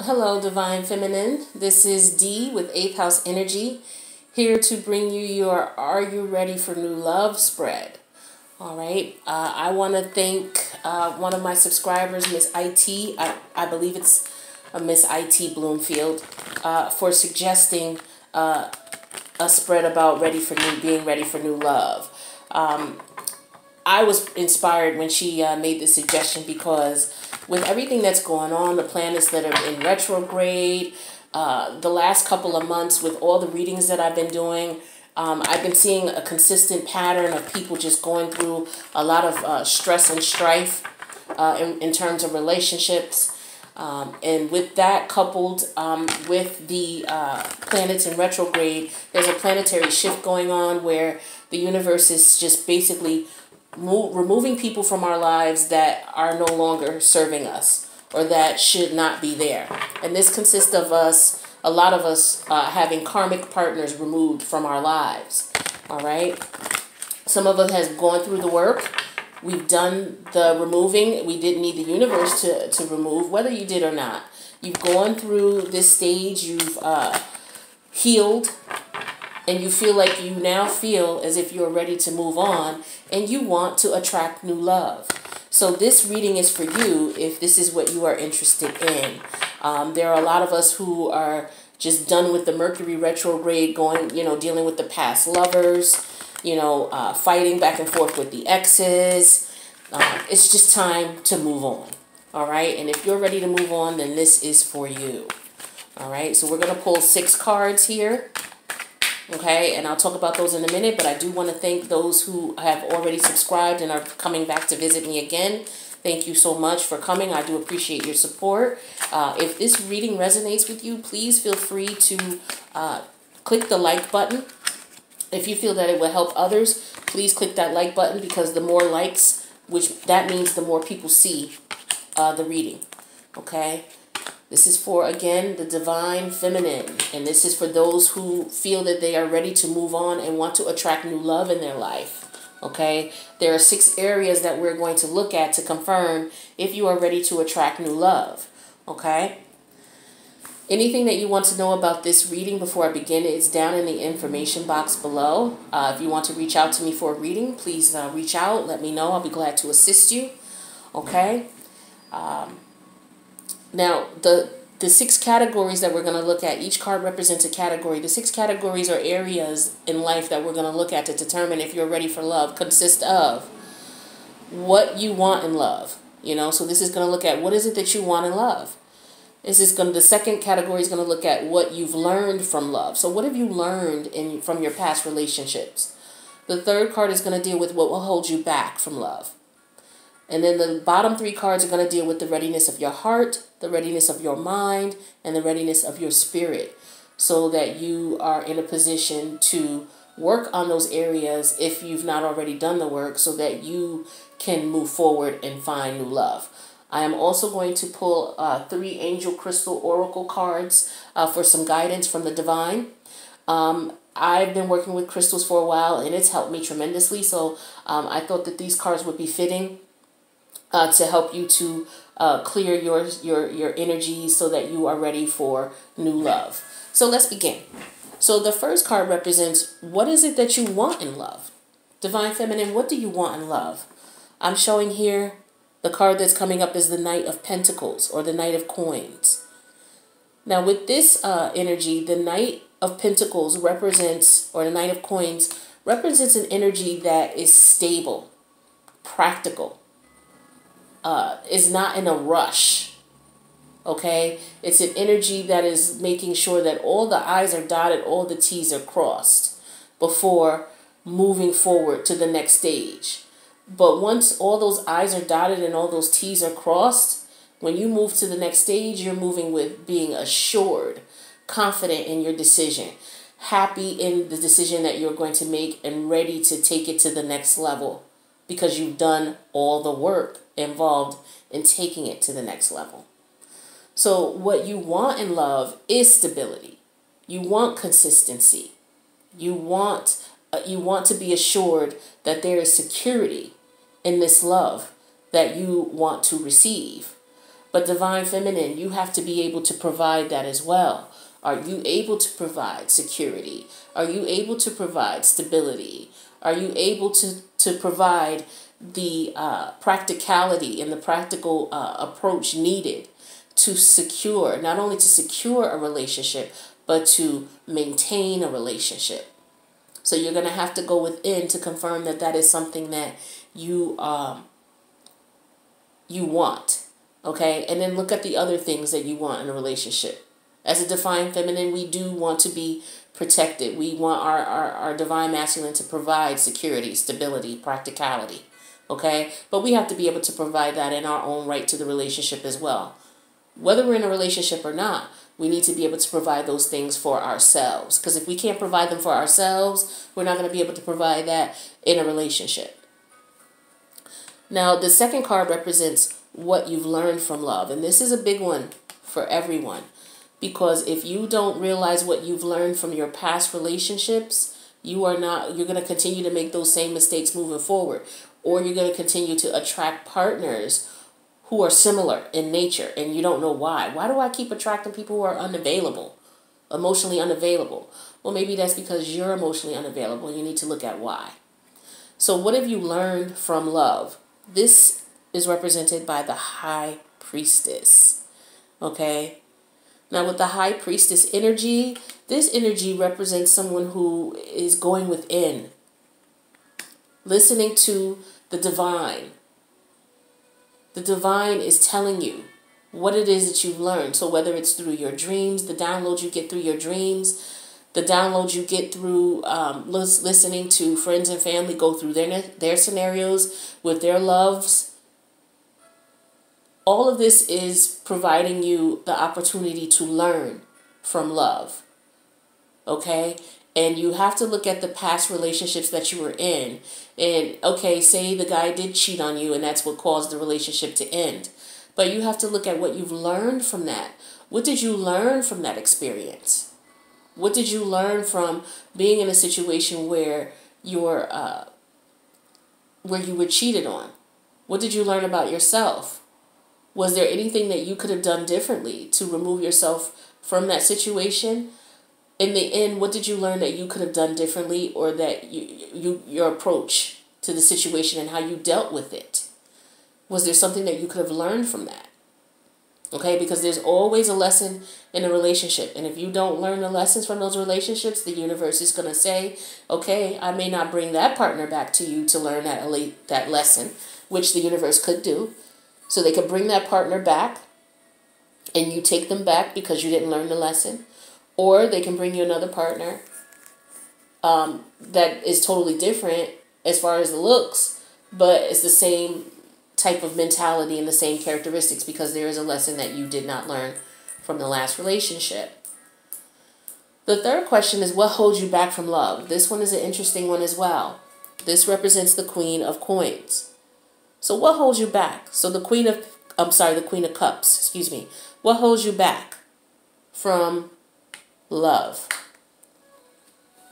Hello, Divine Feminine. This is Dee with 8th House Energy, here to bring you your Are You Ready for New Love spread. All right. I want to thank one of my subscribers, Miss IT. I believe it's Miss IT Bloomfield, for suggesting a spread about being ready for new love. I was inspired when she made this suggestion because with everything that's going on, the planets that are in retrograde, the last couple of months with all the readings that I've been doing, I've been seeing a consistent pattern of people just going through a lot of stress and strife in terms of relationships. And with that coupled with the planets in retrograde, there's a planetary shift going on where the universe is just basically removing people from our lives that are no longer serving us or that should not be there. And this consists of a lot of us having karmic partners removed from our lives. All right. Some of us has gone through the work. We've done the removing. We didn't need the universe to remove, whether you did or not. You've gone through this stage. You've healed. And you feel like you now feel as if you're ready to move on and you want to attract new love. So this reading is for you if this is what you are interested in. There are a lot of us who are just done with the Mercury retrograde dealing with the past lovers, fighting back and forth with the exes. It's just time to move on. All right. And if you're ready to move on, then this is for you. All right. So we're going to pull 6 cards here. Okay, and I'll talk about those in a minute, but I do want to thank those who have already subscribed and are coming back to visit me again. Thank you so much for coming. I do appreciate your support. If this reading resonates with you, please feel free to click the like button. If you feel that it will help others, please click that like button because the more likes, which that means the more people see the reading. Okay. This is for, again, the Divine Feminine. And this is for those who feel that they are ready to move on and want to attract new love in their life. Okay? There are 6 areas that we're going to look at to confirm if you are ready to attract new love. Okay? Anything that you want to know about this reading before I begin, it's down in the information box below. If you want to reach out to me for a reading, please reach out. Let me know. I'll be glad to assist you. Okay? Now, the 6 categories that we're going to look at, each card represents a category. The 6 categories or areas in life that we're going to look at to determine if you're ready for love consist of what you want in love. So this is going to look at what is it that you want in love. The second category is going to look at what you've learned from love. So what have you learned from your past relationships? The third card is going to deal with what will hold you back from love. And then the bottom 3 cards are going to deal with the readiness of your heart, the readiness of your mind, and the readiness of your spirit, so that you are in a position to work on those areas if you've not already done the work, so that you can move forward and find new love. I am also going to pull 3 Angel Crystal Oracle cards for some guidance from the Divine. I've been working with crystals for a while, and it's helped me tremendously, so I thought that these cards would be fitting to help you to clear your energy so that you are ready for new love. So let's begin. So the first card represents what is it that you want in love? Divine Feminine, what do you want in love? I'm showing here the card that's coming up is the Knight of Pentacles or the Knight of Coins. Now with this energy, the Knight of Pentacles represents, or the Knight of Coins, represents an energy that is stable, practical, is not in a rush. Okay? It's an energy that is making sure that all the I's are dotted, all the T's are crossed before moving forward to the next stage. But once all those I's are dotted and all those T's are crossed, when you move to the next stage, you're moving with being assured, confident in your decision, happy in the decision that you're going to make, and ready to take it to the next level because you've done all the work involved in taking it to the next level. So what you want in love is stability. You want consistency. You want to be assured that there is security in this love that you want to receive. But divine feminine, you have to be able to provide that as well. Are you able to provide security? Are you able to provide stability? Are you able to provide the practicality and the practical approach needed to secure, not only to secure a relationship, but to maintain a relationship? So you're going to have to go within to confirm that that is something that you you want. Okay? And then look at the other things that you want in a relationship. As a divine feminine, we do want to be protected. We want our divine masculine to provide security, stability, practicality. Okay? But we have to be able to provide that in our own right to the relationship as well. Whether we're in a relationship or not, we need to be able to provide those things for ourselves. Because if we can't provide them for ourselves, we're not going to be able to provide that in a relationship. Now, the second card represents what you've learned from love. And this is a big one for everyone. Because if you don't realize what you've learned from your past relationships, you're going to continue to make those same mistakes moving forward. Or you're going to continue to attract partners who are similar in nature, and you don't know why. Why do I keep attracting people who are unavailable, emotionally unavailable? Well, maybe that's because you're emotionally unavailable. You need to look at why. So what have you learned from love? This is represented by the High Priestess. Okay? Now, with the High Priestess energy, this energy represents someone who is going within, listening to the divine. The divine is telling you what it is that you've learned. So whether it's through your dreams, the downloads you get through your dreams, the downloads you get through listening to friends and family go through their scenarios with their loves, all of this is providing you the opportunity to learn from love. Okay? And you have to look at the past relationships that you were in. And, okay, say the guy did cheat on you and that's what caused the relationship to end. But you have to look at what you've learned from that. What did you learn from that experience? What did you learn from being in a situation where you were cheated on? What did you learn about yourself? Was there anything that you could have done differently to remove yourself from that situation? In the end, what did you learn that you could have done differently, or that your approach to the situation and how you dealt with it? Was there something that you could have learned from that? Okay, because there's always a lesson in a relationship. And if you don't learn the lessons from those relationships, the universe is going to say, okay, I may not bring that partner back to you to learn that lesson, which the universe could do. So they could bring that partner back and you take them back because you didn't learn the lesson. Or they can bring you another partner that is totally different as far as the looks, but it's the same type of mentality and the same characteristics because there is a lesson that you did not learn from the last relationship. The third question is, what holds you back from love? This one is an interesting one as well. This represents the Queen of Coins. So what holds you back? So the Queen of Cups, What holds you back from love?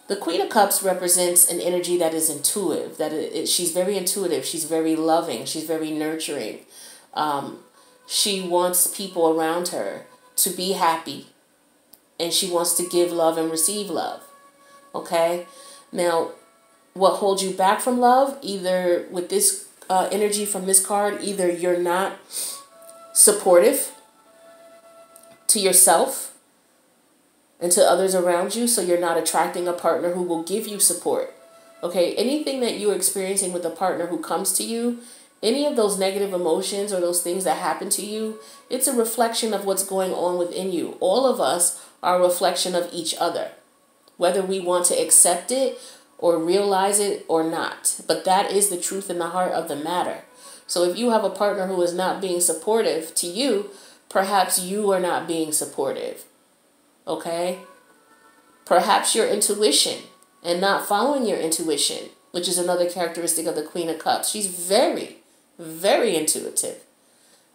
The Queen of Cups represents an energy that is intuitive, she's very intuitive, she's very loving, she's very nurturing. She wants people around her to be happy, and she wants to give love and receive love. Okay? Now, what holds you back from love? Either with this energy from this card, either you're not supportive to yourself and to others around you, so you're not attracting a partner who will give you support. Okay, anything that you're experiencing with a partner who comes to you, any of those negative emotions or those things that happen to you, it's a reflection of what's going on within you. All of us are a reflection of each other, whether we want to accept it or realize it or not. But that is the truth in the heart of the matter. So if you have a partner who is not being supportive to you, perhaps you are not being supportive. Okay? Perhaps your intuition and not following your intuition, which is another characteristic of the Queen of Cups. She's very, very intuitive.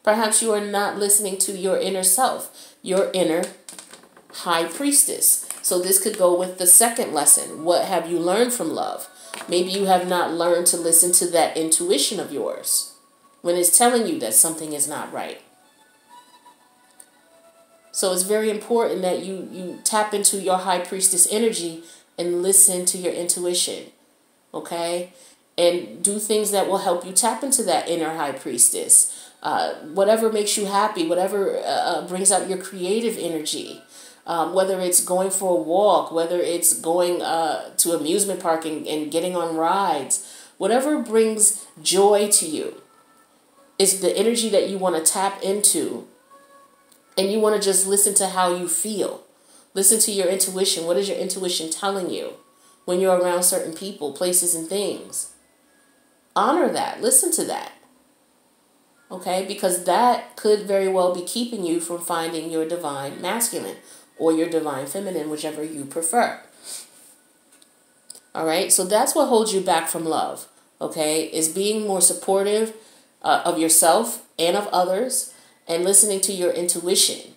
Perhaps you are not listening to your inner self, your inner High Priestess. So this could go with the second lesson. What have you learned from love? Maybe you have not learned to listen to that intuition of yours when it's telling you that something is not right. So it's very important that you tap into your high priestess energy and listen to your intuition, okay? And do things that will help you tap into that inner high priestess. Whatever makes you happy, whatever brings out your creative energy, whether it's going for a walk, whether it's going to amusement park and getting on rides, whatever brings joy to you is the energy that you want to tap into. And you want to just listen to how you feel. Listen to your intuition. What is your intuition telling you when you're around certain people, places, and things? Honor that. Listen to that. Okay? Because that could very well be keeping you from finding your divine masculine or your divine feminine, whichever you prefer. All right? So that's what holds you back from love. Okay? Is being more supportive of yourself and of others, and listening to your intuition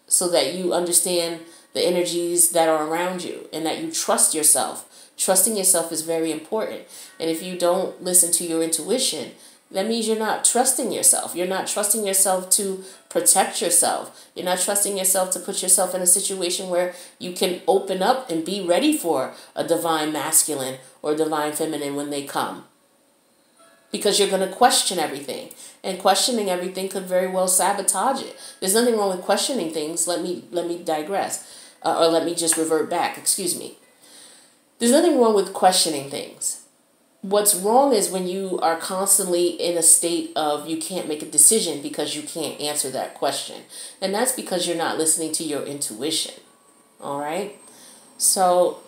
so that you understand the energies that are around you and that you trust yourself. Trusting yourself is very important. And if you don't listen to your intuition, that means you're not trusting yourself. You're not trusting yourself to protect yourself. You're not trusting yourself to put yourself in a situation where you can open up and be ready for a divine masculine or divine feminine when they come. Because you're going to question everything. And questioning everything could very well sabotage it. There's nothing wrong with questioning things. Let me digress. Or let me just revert back. Excuse me. There's nothing wrong with questioning things. What's wrong is when you are constantly in a state of you can't make a decision because you can't answer that question. And that's because you're not listening to your intuition. All right? So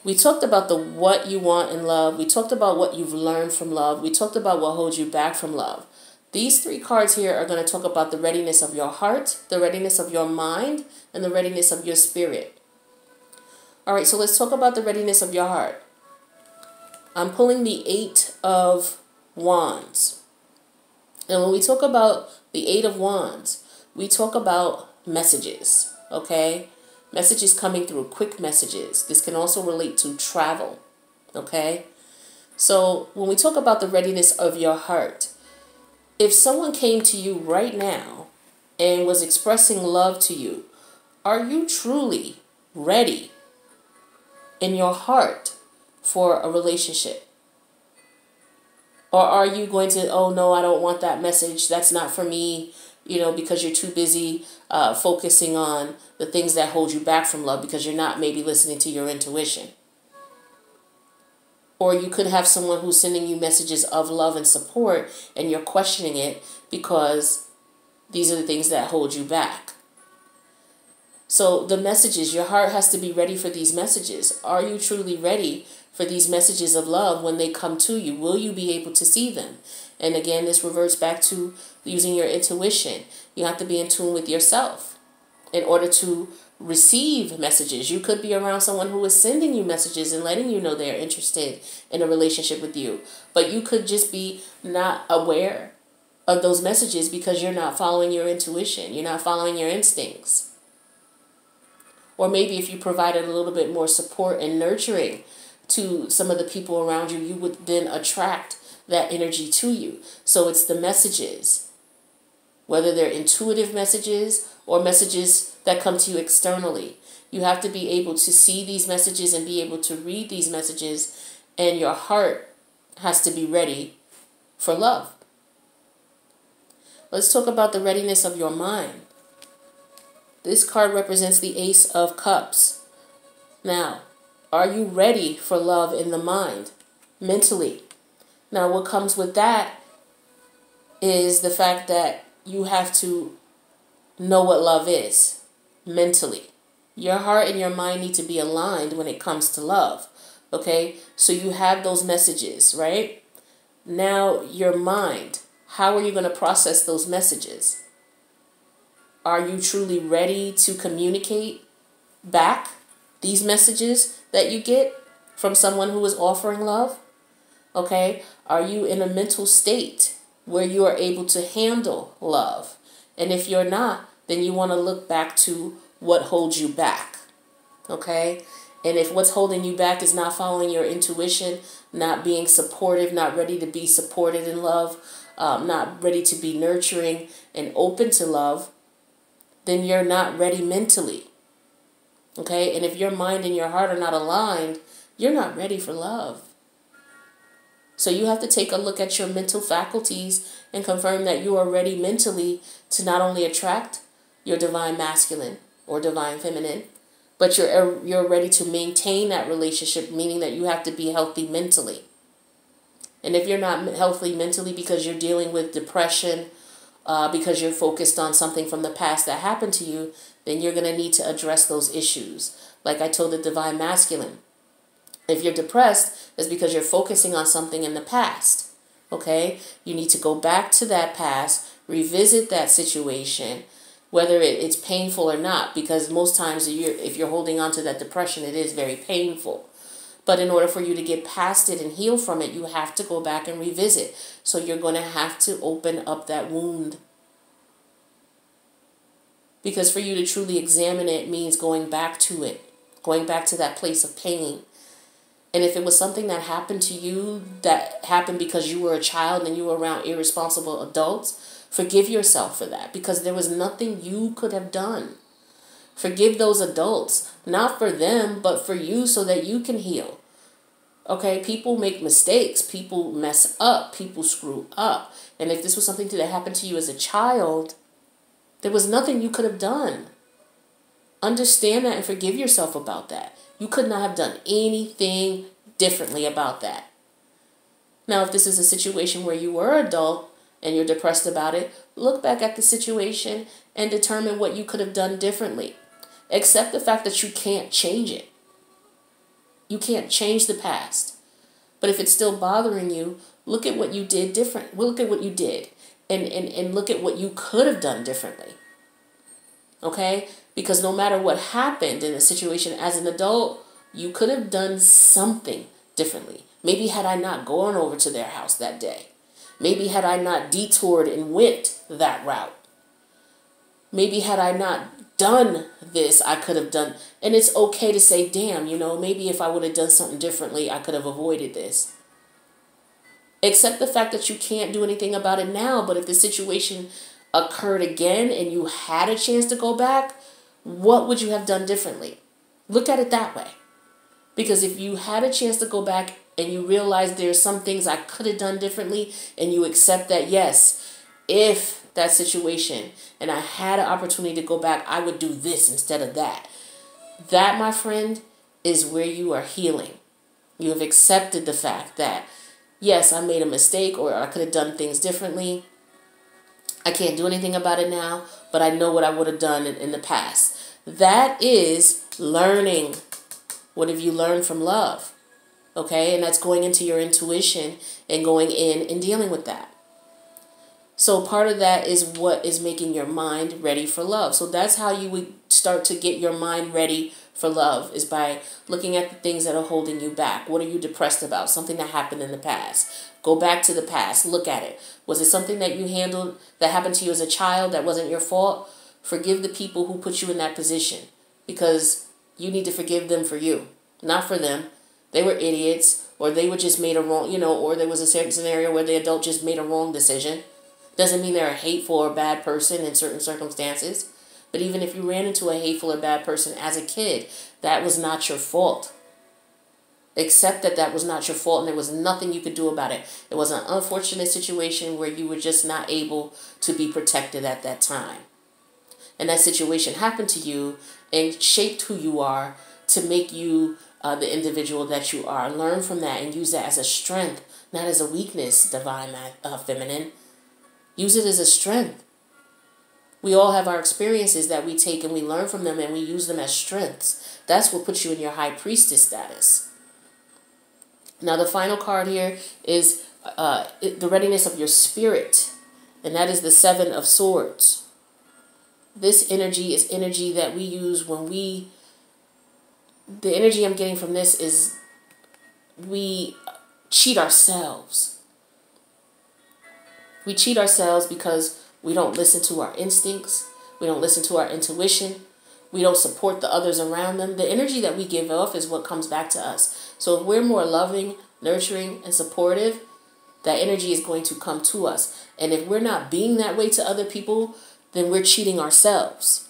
we talked about the what you want in love. We talked about what you've learned from love. We talked about what holds you back from love. These three cards here are going to talk about the readiness of your heart, the readiness of your mind, and the readiness of your spirit. All right, so let's talk about the readiness of your heart. I'm pulling the 8 of Wands. And when we talk about the 8 of Wands, we talk about messages, okay? Messages coming through, quick messages. This can also relate to travel, okay? So when we talk about the readiness of your heart, if someone came to you right now and was expressing love to you, are you truly ready in your heart for a relationship? Or are you going to, oh no, I don't want that message. That's not for me, because you're too busy focusing on the things that hold you back from love because you're not maybe listening to your intuition. Or you could have someone who's sending you messages of love and support and you're questioning it because these are the things that hold you back. So the messages, your heart has to be ready for these messages. Are you truly ready for these messages of love when they come to you? Will you be able to see them? And again, this reverts back to using your intuition. You have to be in tune with yourself in order to receive messages. You could be around someone who is sending you messages and letting you know they're interested in a relationship with you. But you could just be not aware of those messages because you're not following your intuition. You're not following your instincts. Or maybe if you provided a little bit more support and nurturing to some of the people around you, you would then attract that energy to you. So it's the messages, whether they're intuitive messages or messages that come to you externally. You have to be able to see these messages and be able to read these messages, and your heart has to be ready for love. Let's talk about the readiness of your mind. This card represents the Ace of Cups. Now, are you ready for love in the mind, mentally? Now, what comes with that is the fact that you have to know what love is mentally. Your heart and your mind need to be aligned when it comes to love, okay? So you have those messages, right? Now, your mind, how are you going to process those messages? Are you truly ready to communicate back these messages that you get from someone who is offering love? Okay? Are you in a mental state where you are able to handle love? And if you're not, then you want to look back to what holds you back. Okay? And if what's holding you back is not following your intuition, not being supportive, not ready to be supported in love, not ready to be nurturing and open to love, then you're not ready mentally. Okay? And if your mind and your heart are not aligned, you're not ready for love. So you have to take a look at your mental faculties and confirm that you are ready mentally to not only attract your divine masculine or divine feminine, but you're ready to maintain that relationship, meaning that you have to be healthy mentally. And if you're not healthy mentally because you're dealing with depression, because you're focused on something from the past that happened to you, then you're going to need to address those issues. Like I told the divine masculine, if you're depressed, it's because you're focusing on something in the past. Okay? You need to go back to that past, revisit that situation, whether it's painful or not, because most times if you're holding on to that depression, it is very painful. But in order for you to get past it and heal from it, you have to go back and revisit. So you're going to have to open up that wound. Because for you to truly examine it means going back to it, going back to that place of pain. And if it was something that happened to you, that happened because you were a child and you were around irresponsible adults, forgive yourself for that, because there was nothing you could have done. Forgive those adults, not for them, but for you, so that you can heal. Okay, people make mistakes, people mess up, people screw up. And if this was something that happened to you as a child, there was nothing you could have done. Understand that and forgive yourself about that. You could not have done anything differently about that. Now, if this is a situation where you were an adult and you're depressed about it, look back at the situation and determine what you could have done differently. Accept the fact that you can't change it. You can't change the past. But if it's still bothering you, look at what you did different. Look at what you did and look at what you could have done differently. Okay? Because no matter what happened in a situation as an adult, you could have done something differently. Maybe had I not gone over to their house that day. Maybe had I not detoured and went that route. Maybe had I not done this, I could have done. And it's okay to say, damn, maybe if I would have done something differently, I could have avoided this. Accept the fact that you can't do anything about it now. But if the situation occurred again and you had a chance to go back, what would you have done differently? Look at it that way. Because if you had a chance to go back and you realize there's some things I could have done differently, and you accept that, yes, if that situation and I had an opportunity to go back, I would do this instead of that. That, my friend, is where you are healing. You have accepted the fact that, yes, I made a mistake or I could have done things differently. I can't do anything about it now, but I know what I would have done in the past. That is learning. What have you learned from love? Okay, and that's going into your intuition and going in and dealing with that. So part of that is what is making your mind ready for love. So that's how you would start to get your mind ready for love, is by looking at the things that are holding you back. What are you depressed about? Something that happened in the past. Go back to the past. Look at it. Was it something that you handled that happened to you as a child that wasn't your fault? Forgive the people who put you in that position, because you need to forgive them for you, not for them. They were idiots, or they were just made a wrong, or there was a certain scenario where the adult just made a wrong decision. Doesn't mean they're a hateful or bad person in certain circumstances. But even if you ran into a hateful or bad person as a kid, that was not your fault. Accept that that was not your fault and there was nothing you could do about it. It was an unfortunate situation where you were just not able to be protected at that time. And that situation happened to you and shaped who you are to make you the individual that you are. Learn from that and use that as a strength, not as a weakness, divine feminine. Use it as a strength. We all have our experiences that we take and we learn from them and we use them as strengths. That's what puts you in your high priestess status. Now the final card here is the readiness of your spirit. And that is the 7 of Swords. This energy is energy that we use when the energy I'm getting from this is we cheat ourselves. We cheat ourselves because we don't listen to our instincts. We don't listen to our intuition. We don't support the others around them. The energy that we give off is what comes back to us. So if we're more loving, nurturing, and supportive, that energy is going to come to us. And if we're not being that way to other people, then we're cheating ourselves.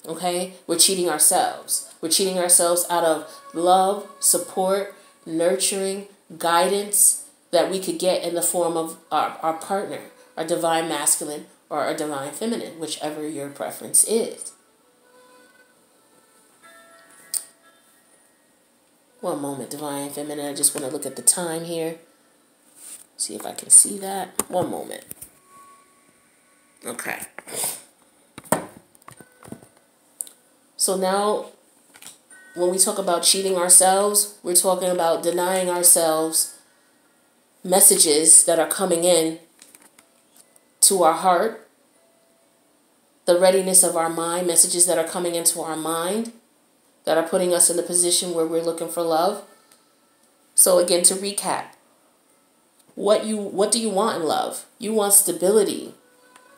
Okay? We're cheating ourselves. We're cheating ourselves out of love, support, nurturing, guidance that we could get in the form of our partner, our divine masculine or our divine feminine, whichever your preference is. One moment, divine feminine. I just want to look at the time here. See if I can see that. One moment. Okay. So now, when we talk about cheating ourselves, we're talking about denying ourselves messages that are coming in to our heart, the readiness of our mind, messages that are coming into our mind that are putting us in a position where we're looking for love. So again, to recap, what do you want in love? You want stability.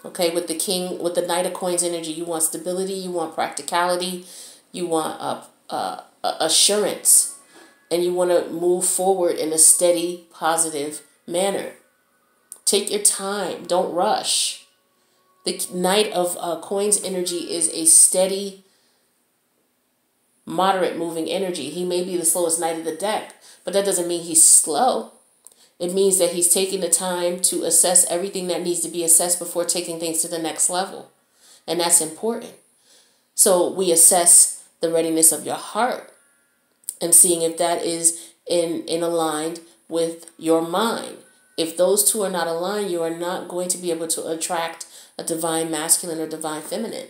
Okay, with the king, with the Knight of Coins energy, you want stability, you want practicality, you want assurance, and you want to move forward in a steady, positive manner. Take your time. Don't rush. The Knight of Coins energy is a steady, moderate moving energy. He may be the slowest knight of the deck, but that doesn't mean he's slow. It means that he's taking the time to assess everything that needs to be assessed before taking things to the next level. And that's important. So we assess the readiness of your heart and seeing if that is in aligned with your mind. If those two are not aligned, you are not going to be able to attract a divine masculine or divine feminine,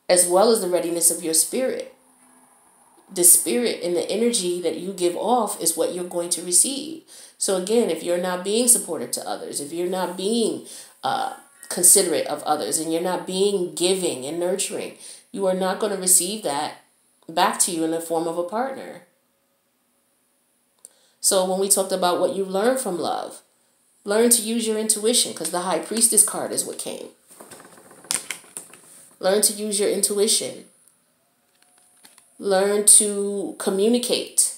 as well as the readiness of your spirit. The spirit and the energy that you give off is what you're going to receive. So again, if you're not being supportive to others, if you're not being considerate of others, and you're not being giving and nurturing, you are not going to receive that back to you in the form of a partner. So when we talked about what you learn from love, learn to use your intuition, because the High Priestess card is what came. Learn to use your intuition. Learn to communicate.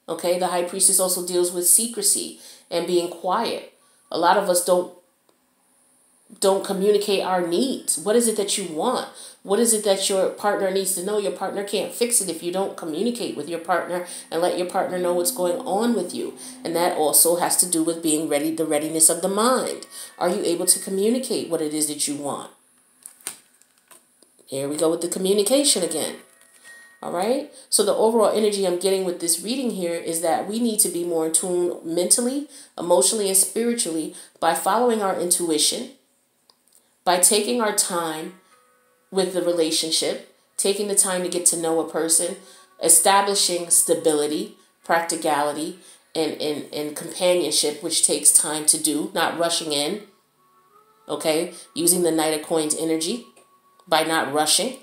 Okay, the High Priestess also deals with secrecy and being quiet. A lot of us don't communicate our needs. What is it that you want? What is it that your partner needs to know? Your partner can't fix it if you don't communicate with your partner and let your partner know what's going on with you. And that also has to do with being ready, the readiness of the mind. Are you able to communicate what it is that you want? Here we go with the communication again. All right. So the overall energy I'm getting with this reading here is that we need to be more in tune mentally, emotionally, and spiritually by following our intuition, by taking our time with the relationship, taking the time to get to know a person, establishing stability, practicality, and companionship, which takes time to do, not rushing in. Okay. Using the Knight of Coins energy by not rushing.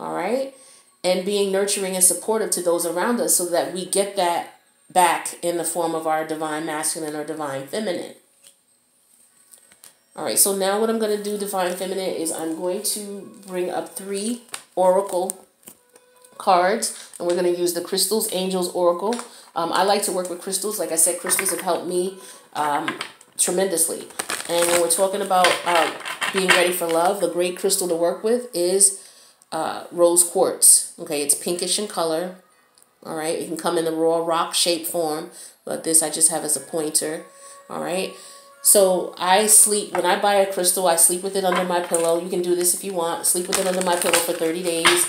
All right. And being nurturing and supportive to those around us so that we get that back in the form of our divine masculine or divine feminine. All right, so now what I'm going to do, divine feminine, is I'm going to bring up 3 oracle cards. And we're going to use the Crystals Angels Oracle. I like to work with crystals. Like I said, crystals have helped me tremendously. And when we're talking about being ready for love, the great crystal to work with is rose quartz. Okay, it's pinkish in color. All right, it can come in the raw rock shape form, but this I just have as a pointer. All right, so I sleep, when I buy a crystal, I sleep with it under my pillow. You can do this if you want. Sleep with it under my pillow for 30 days.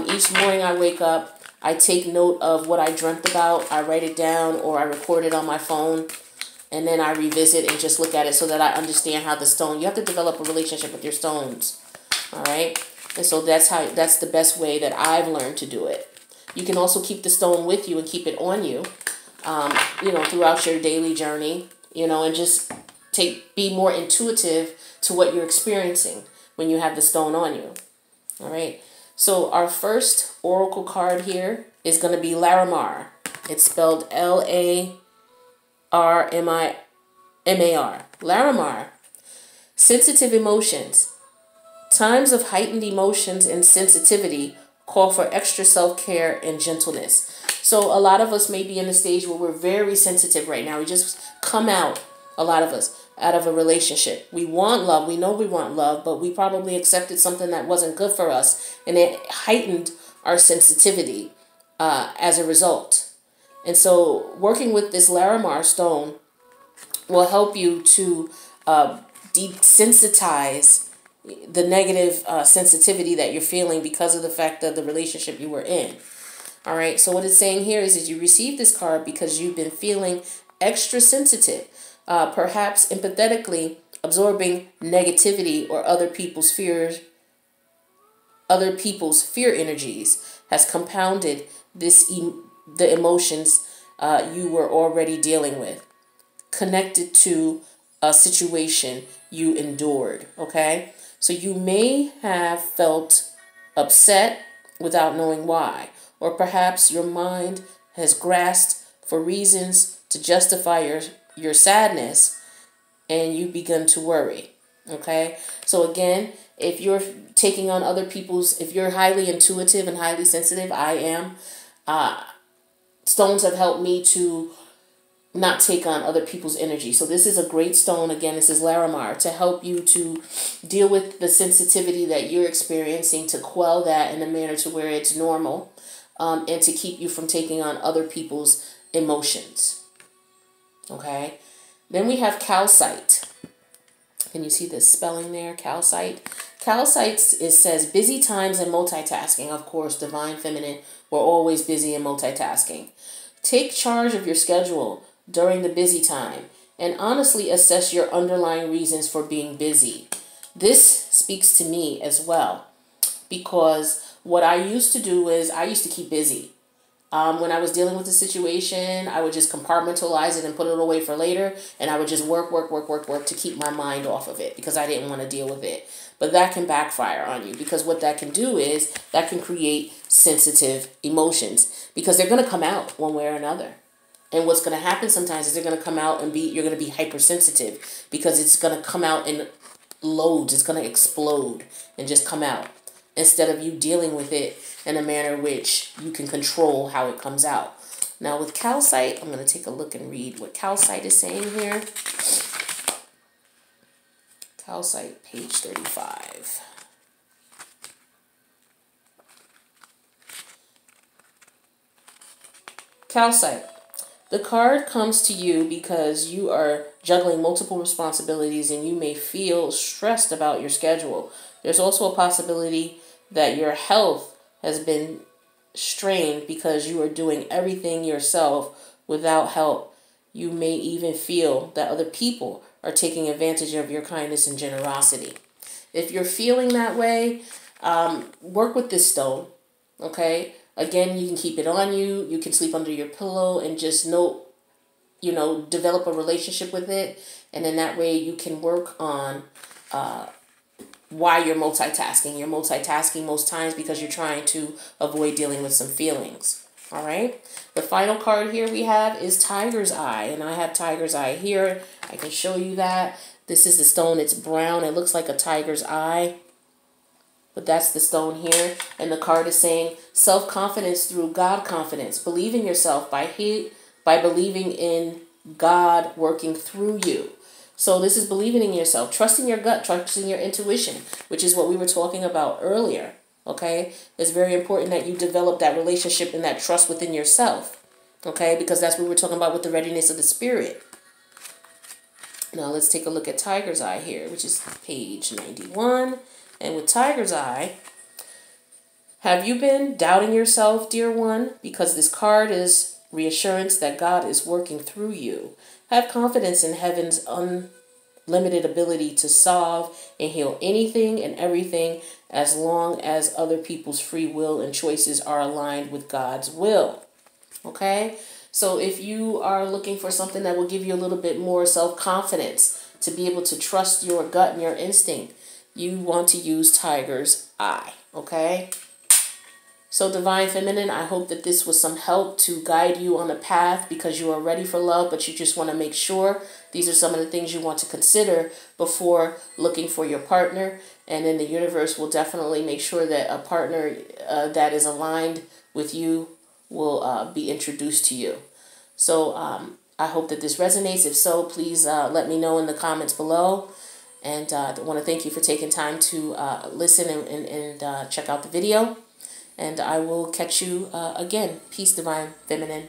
Each morning I wake up, I take note of what I dreamt about. I write it down or I record it on my phone. And then I revisit and just look at it so that I understand how the stone, you have to develop a relationship with your stones. All right. And so that's the best way that I've learned to do it. You can also keep the stone with you and keep it on you, throughout your daily journey, and just be more intuitive to what you're experiencing when you have the stone on you. All right. So our first oracle card here is going to be Larimar. It's spelled L-A-R-M-I-M-A-R. Larimar. Sensitive emotions. Times of heightened emotions and sensitivity call for extra self-care and gentleness. So a lot of us may be in a stage where we're very sensitive right now. We just come out, a lot of us, out of a relationship. We want love. We know we want love, but we probably accepted something that wasn't good for us, and it heightened our sensitivity as a result. And so working with this Larimar stone will help you to desensitize the negative sensitivity that you're feeling because of the fact of the relationship you were in. All right. So what it's saying here is that you received this card because you've been feeling extra sensitive, perhaps empathetically absorbing negativity or other people's fear energies has compounded the emotions you were already dealing with, connected to a situation you endured. Okay. So you may have felt upset without knowing why, or perhaps your mind has grasped for reasons to justify your sadness, and you begin to worry. Okay. So again, if you're taking on other people's, if you're highly intuitive and highly sensitive, I am, stones have helped me to not take on other people's energy. So this is a great stone. Again, this is Larimar, to help you to deal with the sensitivity that you're experiencing, to quell that in a manner to where it's normal, and to keep you from taking on other people's emotions. Okay. Then we have calcite. Can you see the spelling there? Calcite. Calcite, it says busy times and multitasking. Of course, divine feminine, we're always busy and multitasking. Take charge of your schedule during the busy time and honestly assess your underlying reasons for being busy. This speaks to me as well, because what I used to do is I used to keep busy. When I was dealing with the situation, I would just compartmentalize it and put it away for later, and I would just work to keep my mind off of it because I didn't want to deal with it. But that can backfire on you, because what that can do is that can create sensitive emotions, because they're going to come out one way or another. And what's going to happen sometimes is they're going to come out and you're going to be hypersensitive, because it's going to come out in loads. It's going to explode and just come out, instead of you dealing with it in a manner which you can control how it comes out. Now with calcite, I'm going to take a look and read what calcite is saying here. Calcite, page 35. Calcite. The card comes to you because you are juggling multiple responsibilities and you may feel stressed about your schedule. There's also a possibility that your health has been strained because you are doing everything yourself without help. You may even feel that other people are taking advantage of your kindness and generosity. If you're feeling that way, work with this stone, okay? Again, you can keep it on you. You can sleep under your pillow and just develop a relationship with it. And in that way, you can work on why you're multitasking. You're multitasking most times because you're trying to avoid dealing with some feelings. All right. The final card here we have is Tiger's Eye. And I have Tiger's Eye here. I can show you that. This is the stone. It's brown. It looks like a tiger's eye. But that's the stone here. And the card is saying self-confidence through God confidence. Believe in yourself by believing in God working through you. So this is believing in yourself, trusting your gut, trusting your intuition, which is what we were talking about earlier. Okay. It's very important that you develop that relationship and that trust within yourself. Okay. Because that's what we're talking about with the readiness of the spirit. Now let's take a look at Tiger's Eye here, which is page 91. And with Tiger's Eye, have you been doubting yourself, dear one? Because this card is reassurance that God is working through you. Have confidence in heaven's unlimited ability to solve and heal anything and everything, as long as other people's free will and choices are aligned with God's will. Okay? So if you are looking for something that will give you a little bit more self-confidence to be able to trust your gut and your instinct, you want to use Tiger's Eye, okay? So Divine Feminine, I hope that this was some help to guide you on a path, because you are ready for love, but you just want to make sure these are some of the things you want to consider before looking for your partner. And then the universe will definitely make sure that a partner that is aligned with you will be introduced to you. So I hope that this resonates. If so, please let me know in the comments below. And I want to thank you for taking time to listen and check out the video. And I will catch you again. Peace, Divine Feminine.